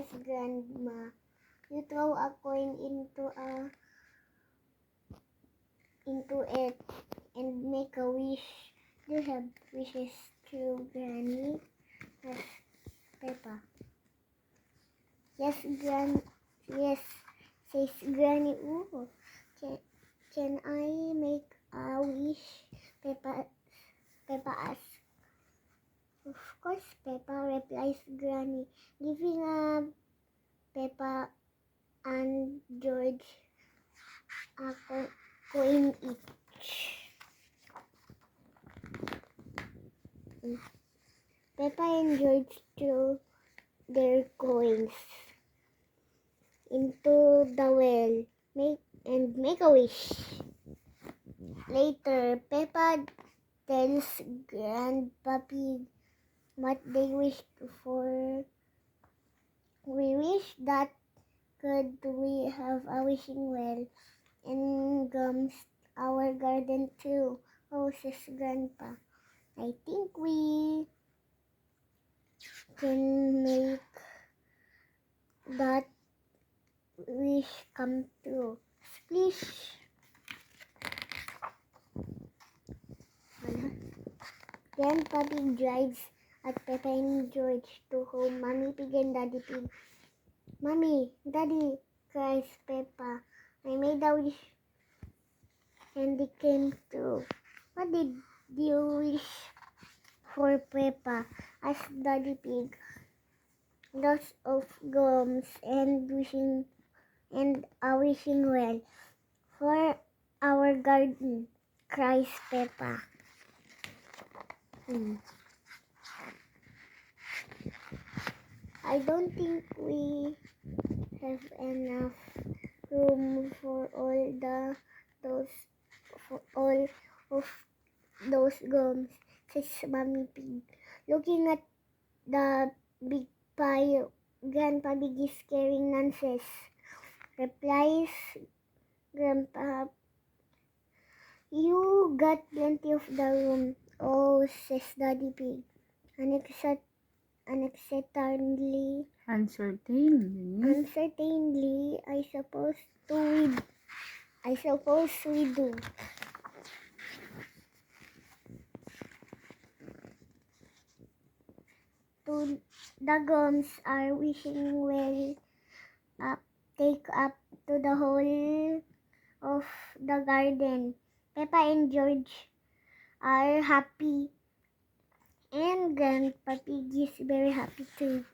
Yes, Grandma. You throw a coin into it and make a wish. Do you have wishes too, Granny? Asked Peppa. Yes, Yes, says Granny. Ooh, can I make a wish? Peppa asks. Of course, Peppa, replies Granny, giving Peppa and George a coin each. Peppa and George threw their coins into the well make a wish. Later, Peppa tells Grandpa Pig what they wished for. We wish that could we have a wishing well and gums our garden too. Oh, says Grandpa. I think we can make that wish come true. Splish! Grandpa Pig drives at Peppa and George to home. Mommy Pig and Daddy Pig. Mommy, Daddy, cries Peppa. I made a wish and it came true. What did you wish for, Peppa? Asked Daddy Pig. Lots of gums and a wishing well for our garden, cries Peppa. I don't think we have enough room for all of those gums, says Mommy Pig. Looking at the big pile, Grandpa Pig is carrying nonsense, replies Grandpa. You got plenty of the room. Oh, says Daddy Pig. Uncertainly, I suppose we do. The gums are wishing well take up to the whole of the garden. Peppa and George are happy, and Grandpa Pig is very happy too.